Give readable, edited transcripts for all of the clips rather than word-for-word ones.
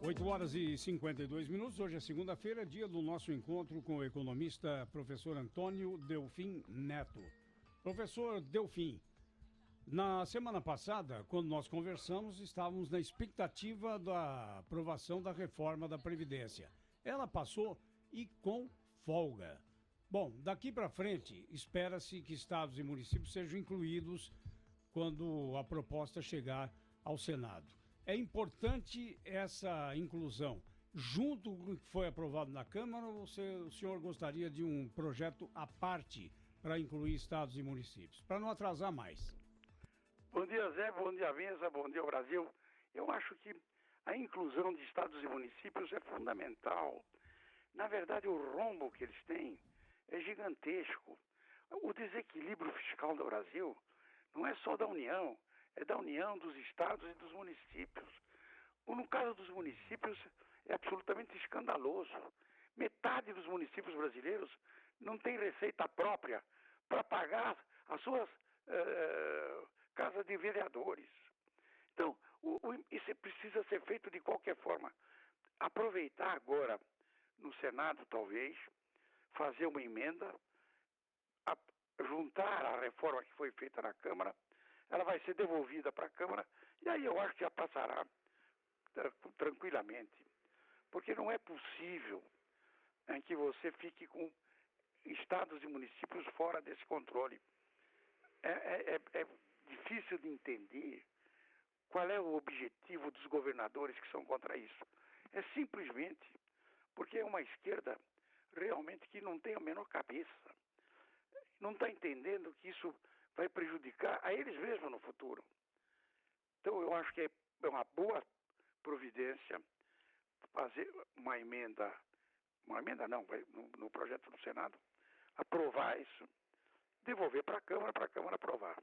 8h52. Hoje é segunda-feira, dia do nosso encontro com o economista professor Antônio Delfim Neto. Professor Delfim, na semana passada, quando nós conversamos, estávamos na expectativa da aprovação da reforma da Previdência. Ela passou e com folga. Bom, daqui para frente, espera-se que estados e municípios sejam incluídos quando a proposta chegar ao Senado. É importante essa inclusão. Junto com o que foi aprovado na Câmara, o senhor gostaria de um projeto à parte para incluir estados e municípios, para não atrasar mais? Bom dia, Zé. Bom dia, Mesa. Bom dia, Brasil. Eu acho que a inclusão de estados e municípios é fundamental. Na verdade, o rombo que eles têm é gigantesco. O desequilíbrio fiscal do Brasil não é só da União, é da União, dos estados e dos municípios. No caso dos municípios, é absolutamente escandaloso. Metade dos municípios brasileiros não tem receita própria para pagar as suas casas de vereadores. Então, isso precisa ser feito de qualquer forma. Aproveitar agora, no Senado talvez, fazer uma emenda, juntar a reforma que foi feita na Câmara, ela vai ser devolvida para a Câmara, e aí eu acho que já passará tranquilamente. Porque não é possível que você fique com estados e municípios fora desse controle. É difícil de entender qual é o objetivo dos governadores que são contra isso. É simplesmente porque é uma esquerda realmente que não tem a menor cabeça. Não está entendendo que isso vai prejudicar a eles mesmos no futuro. Então eu acho que é uma boa providência fazer uma emenda não, vai no projeto do Senado, aprovar isso, devolver para a Câmara aprovar.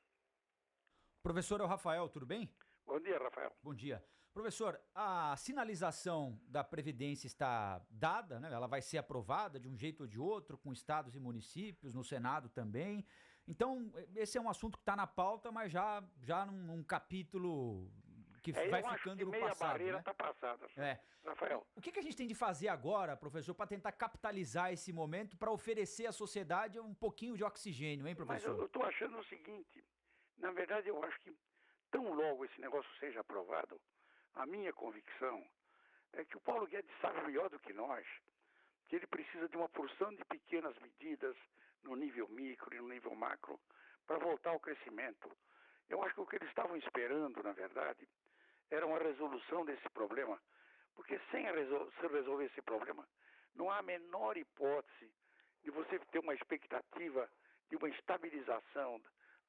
Professor, é o Rafael, tudo bem? Bom dia, Rafael. Bom dia. Professor, a sinalização da Previdência está dada, né? Ela vai ser aprovada de um jeito ou de outro, com estados e municípios, no Senado também. Então, esse é um assunto que está na pauta, mas já num capítulo que vai ficando no passado. A barreira está passada, Rafael. O que a gente tem de fazer agora, professor, para tentar capitalizar esse momento, para oferecer à sociedade um pouquinho de oxigênio, hein, professor? Mas eu estou achando o seguinte, na verdade eu acho que tão logo esse negócio seja aprovado, a minha convicção é que o Paulo Guedes sabe melhor do que nós que ele precisa de uma porção de pequenas medidas no nível micro e no nível macro para voltar ao crescimento. Eu acho que o que eles estavam esperando, na verdade, era uma resolução desse problema, porque sem se resolver esse problema, não há a menor hipótese de você ter uma expectativa de uma estabilização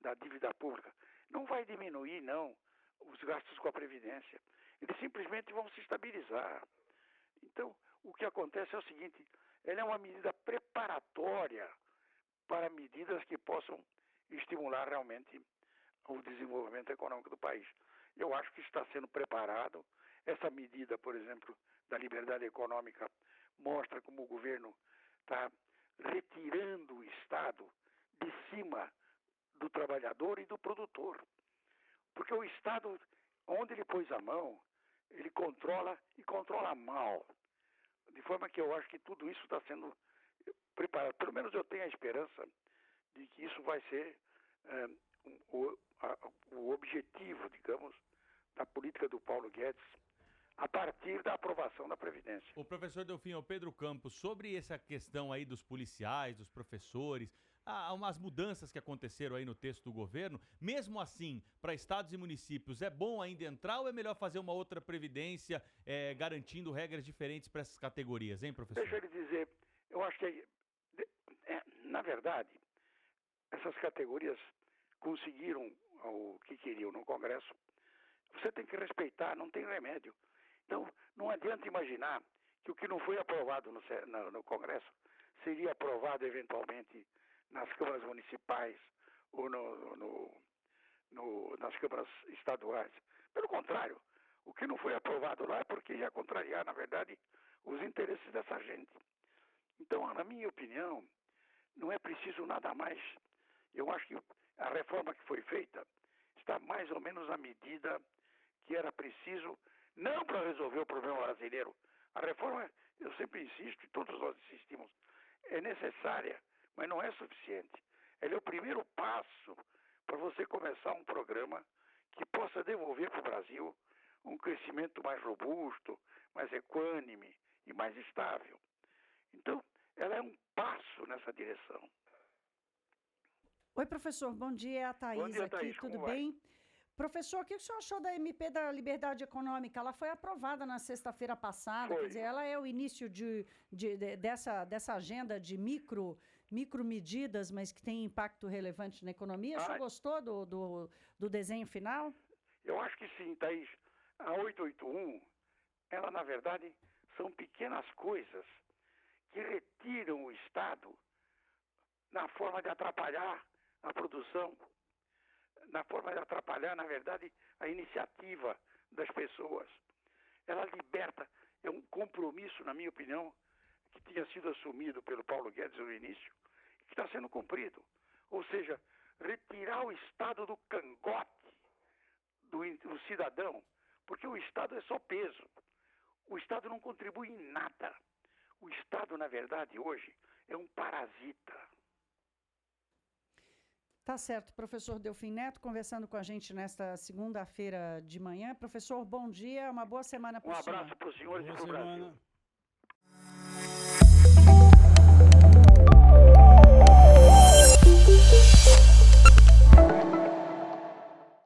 da dívida pública. Não vai diminuir, não, os gastos com a Previdência. Eles simplesmente vão se estabilizar. Então, o que acontece é o seguinte, ela é uma medida preparatória para medidas que possam estimular realmente o desenvolvimento econômico do país. Eu acho que está sendo preparado. Essa medida, por exemplo, da liberdade econômica, mostra como o governo está retirando o Estado de cima do trabalhador e do produtor. Porque o Estado, onde ele pôs a mão, ele controla e controla mal. De forma que eu acho que tudo isso está sendo preparado. Pelo menos eu tenho a esperança de que isso vai ser o objetivo, digamos, da política do Paulo Guedes a partir da aprovação da Previdência. O professor Delfim, o Pedro Campos, sobre essa questão aí dos policiais, dos professores, há umas mudanças que aconteceram aí no texto do governo. Mesmo assim, para estados e municípios, é bom ainda entrar ou é melhor fazer uma outra Previdência garantindo regras diferentes para essas categorias, hein, professor? Deixa eu lhe dizer, eu acho que, na verdade, essas categorias conseguiram o que queriam no Congresso. Você tem que respeitar, não tem remédio. Então, não adianta imaginar que o que não foi aprovado no Congresso seria aprovado eventualmente nas câmaras municipais ou nas câmaras estaduais. Pelo contrário, o que não foi aprovado lá é porque ia contrariar, na verdade, os interesses dessa gente. Então, na minha opinião, não é preciso nada mais. Eu acho que a reforma que foi feita está mais ou menos à medida que era preciso não para resolver o problema brasileiro. A reforma, eu sempre insisto, e todos nós insistimos, é necessária, mas não é suficiente. Ela é o primeiro passo para você começar um programa que possa devolver para o Brasil um crescimento mais robusto, mais equânime e mais estável. Então, ela é um passo nessa direção. Oi, professor, bom dia, é a Thaís Bom dia, aqui, Thaís, tudo como vai? bem? Professor, o que o senhor achou da MP da Liberdade Econômica? Ela foi aprovada na sexta-feira passada, Foi. quer dizer, ela é o início dessa agenda de micro medidas, mas que tem impacto relevante na economia. O senhor gostou do desenho final? Eu acho que sim, Thaís. A 881, ela na verdade são pequenas coisas que retiram o Estado na forma de atrapalhar a produção, na forma de atrapalhar, na verdade, a iniciativa das pessoas. Ela liberta, é um compromisso, na minha opinião, que tinha sido assumido pelo Paulo Guedes no início, que está sendo cumprido. Ou seja, retirar o Estado do cangote do cidadão, porque o Estado é só peso. O Estado não contribui em nada. O Estado, na verdade, hoje, é um parasita. Tá certo, professor Delfim Neto, conversando com a gente nesta segunda-feira de manhã. Professor, bom dia, uma boa semana para o senhor. Um abraço para os senhores e para o Brasil.